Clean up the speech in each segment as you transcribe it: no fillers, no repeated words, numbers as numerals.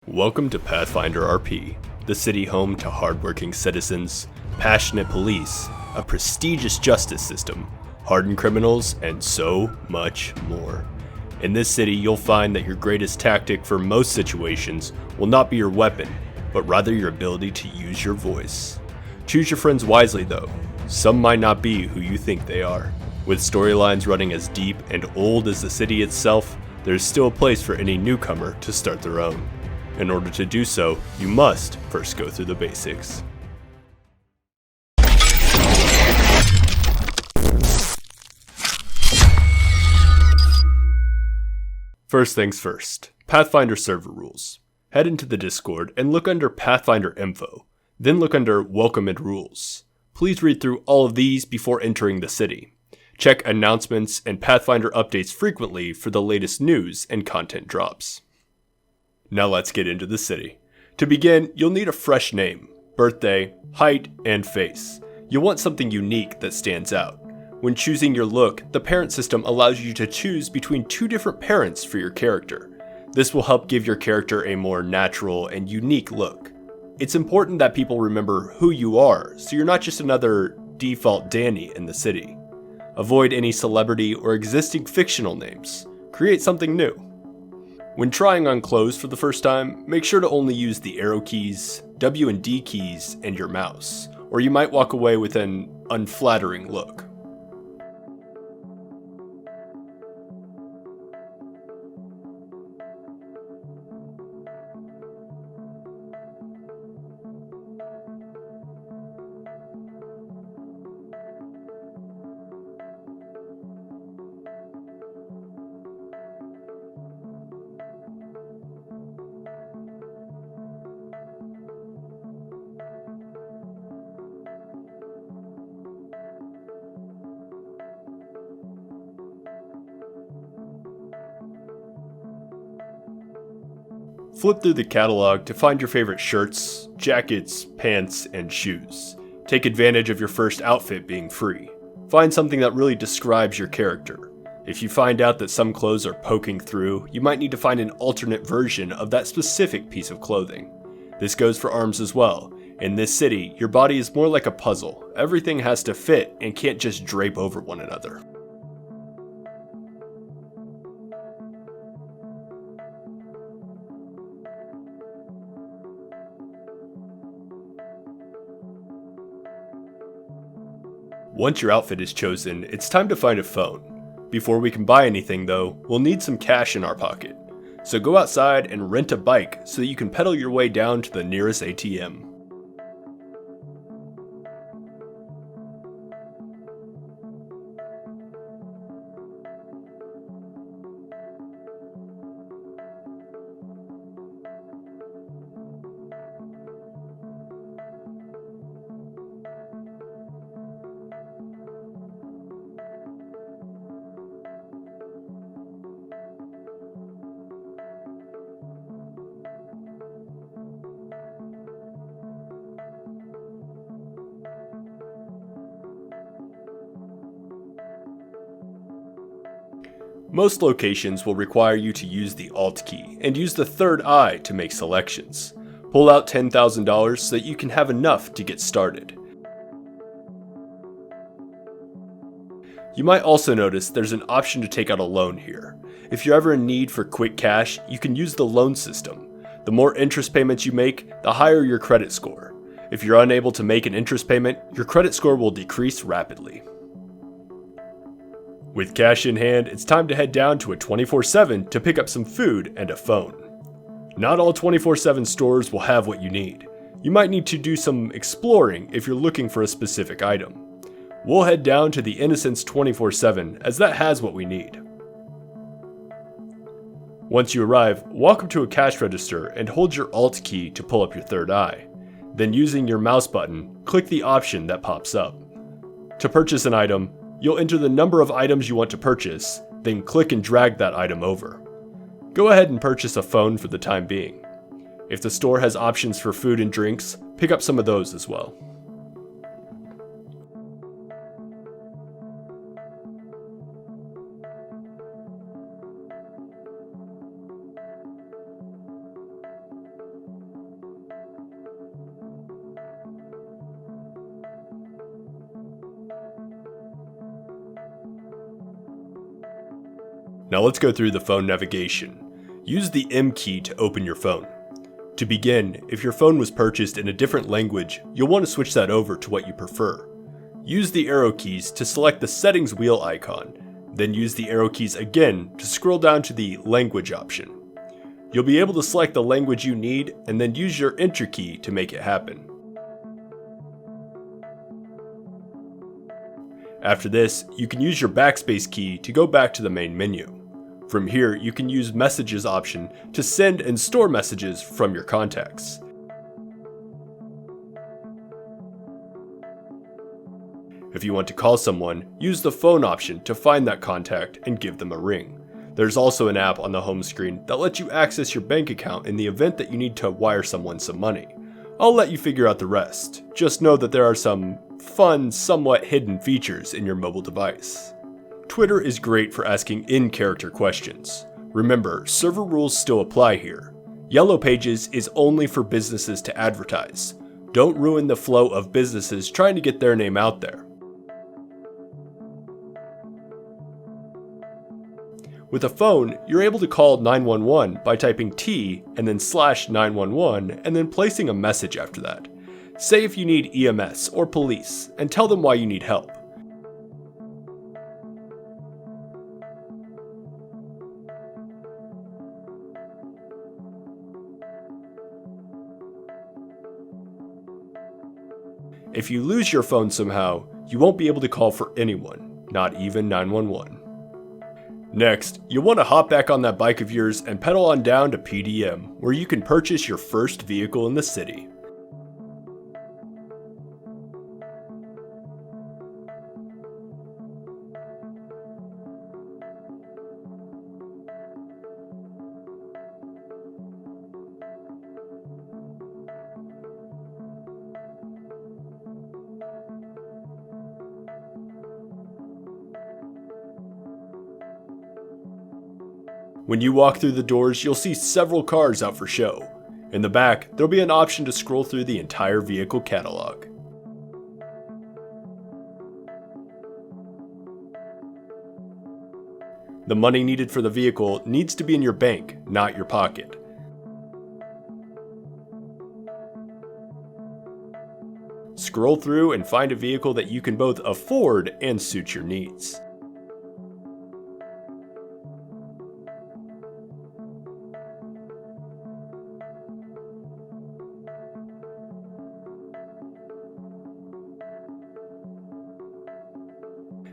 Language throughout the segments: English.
Welcome to Pathfinder RP, the city home to hardworking citizens, passionate police, a prestigious justice system, hardened criminals, and so much more. In this city, you'll find that your greatest tactic for most situations will not be your weapon, but rather your ability to use your voice. Choose your friends wisely though. Some might not be who you think they are. With storylines running as deep and old as the city itself, there's still a place for any newcomer to start their own. In order to do so, you must first go through the basics. First things first, Pathfinder server rules. Head into the Discord and look under Pathfinder info, then look under Welcome and Rules. Please read through all of these before entering the city. Check announcements and Pathfinder updates frequently for the latest news and content drops. Now let's get into the city. To begin, you'll need a fresh name, birthday, height, and face. You'll want something unique that stands out. When choosing your look, the parent system allows you to choose between two different parents for your character. This will help give your character a more natural and unique look. It's important that people remember who you are, so you're not just another default Danny in the city. Avoid any celebrity or existing fictional names. Create something new. When trying on clothes for the first time, make sure to only use the arrow keys, W and D keys, and your mouse, or you might walk away with an unflattering look. Flip through the catalog to find your favorite shirts, jackets, pants, and shoes. Take advantage of your first outfit being free. Find something that really describes your character. If you find out that some clothes are poking through, you might need to find an alternate version of that specific piece of clothing. This goes for arms as well. In this city, your body is more like a puzzle. Everything has to fit and can't just drape over one another. Once your outfit is chosen, it's time to find a phone. Before we can buy anything though, we'll need some cash in our pocket. So go outside and rent a bike so that you can pedal your way down to the nearest ATM. Most locations will require you to use the Alt key and use the third eye to make selections. Pull out $10,000 so that you can have enough to get started. You might also notice there's an option to take out a loan here. If you're ever in need for quick cash, you can use the loan system. The more interest payments you make, the higher your credit score. If you're unable to make an interest payment, your credit score will decrease rapidly. With cash in hand, it's time to head down to a 24/7 to pick up some food and a phone. Not all 24/7 stores will have what you need. You might need to do some exploring if you're looking for a specific item. We'll head down to the Innocence 24/7 as that has what we need. Once you arrive, walk up to a cash register and hold your Alt key to pull up your third eye. Then using your mouse button, click the option that pops up. To purchase an item, you'll enter the number of items you want to purchase, then click and drag that item over. Go ahead and purchase a phone for the time being. If the store has options for food and drinks, pick up some of those as well. Now let's go through the phone navigation. Use the M key to open your phone. To begin, if your phone was purchased in a different language, you'll want to switch that over to what you prefer. Use the arrow keys to select the settings wheel icon, then use the arrow keys again to scroll down to the language option. You'll be able to select the language you need and then use your enter key to make it happen. After this, you can use your backspace key to go back to the main menu. From here, you can use Messages option to send and store messages from your contacts. If you want to call someone, use the Phone option to find that contact and give them a ring. There's also an app on the home screen that lets you access your bank account in the event that you need to wire someone some money. I'll let you figure out the rest. Just know that there are some fun, somewhat hidden features in your mobile device. Twitter is great for asking in-character questions. Remember, server rules still apply here. Yellow Pages is only for businesses to advertise. Don't ruin the flow of businesses trying to get their name out there. With a phone, you're able to call 911 by typing T and then /911 and then placing a message after that. Say if you need EMS or police and tell them why you need help. If you lose your phone somehow, you won't be able to call for anyone, not even 911. Next, you'll want to hop back on that bike of yours and pedal on down to PDM, where you can purchase your first vehicle in the city. When you walk through the doors, you'll see several cars out for show. In the back, there'll be an option to scroll through the entire vehicle catalog. The money needed for the vehicle needs to be in your bank, not your pocket. Scroll through and find a vehicle that you can both afford and suit your needs.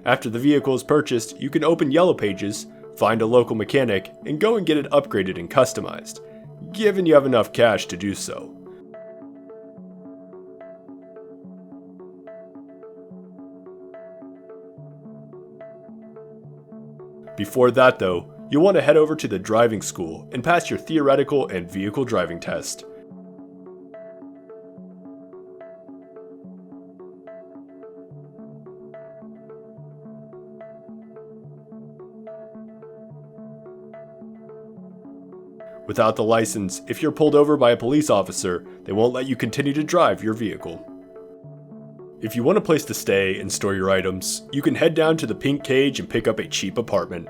After the vehicle is purchased, you can open Yellow Pages, find a local mechanic, and go and get it upgraded and customized, given you have enough cash to do so. Before that though, you'll want to head over to the driving school and pass your theoretical and vehicle driving test. Without the license, if you're pulled over by a police officer, they won't let you continue to drive your vehicle. If you want a place to stay and store your items, you can head down to the pink cage and pick up a cheap apartment.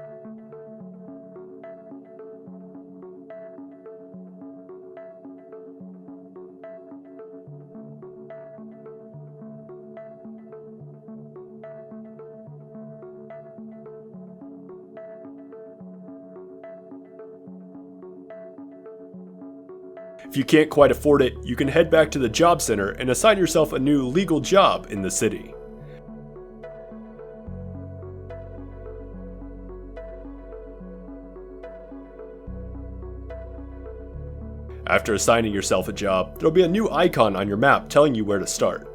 If you can't quite afford it, you can head back to the job center and assign yourself a new legal job in the city. After assigning yourself a job, there'll be a new icon on your map telling you where to start.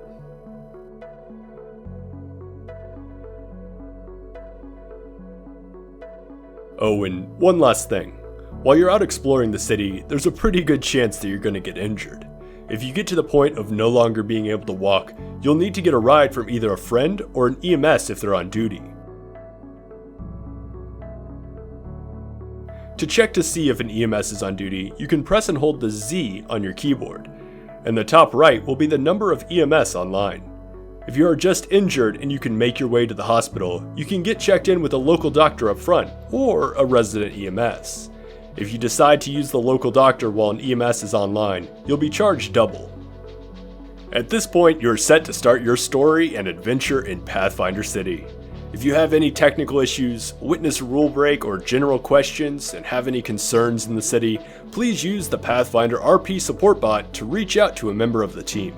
Oh, and one last thing. While you're out exploring the city, there's a pretty good chance that you're going to get injured. If you get to the point of no longer being able to walk, you'll need to get a ride from either a friend or an EMS if they're on duty. To check to see if an EMS is on duty, you can press and hold the Z on your keyboard, and the top right will be the number of EMS online. If you are just injured and you can make your way to the hospital, you can get checked in with a local doctor up front, or a resident EMS. If you decide to use the local doctor while an EMS is online, you'll be charged double. At this point, you're set to start your story and adventure in Pathfinder City. If you have any technical issues, witness a rule break, or general questions, and have any concerns in the city, please use the Pathfinder RP support bot to reach out to a member of the team.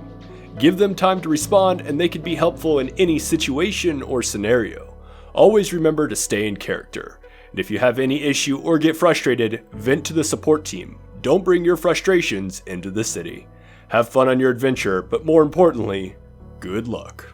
Give them time to respond, and they can be helpful in any situation or scenario. Always remember to stay in character. And if you have any issue or get frustrated, vent to the support team. Don't bring your frustrations into the city. Have fun on your adventure, but more importantly, good luck.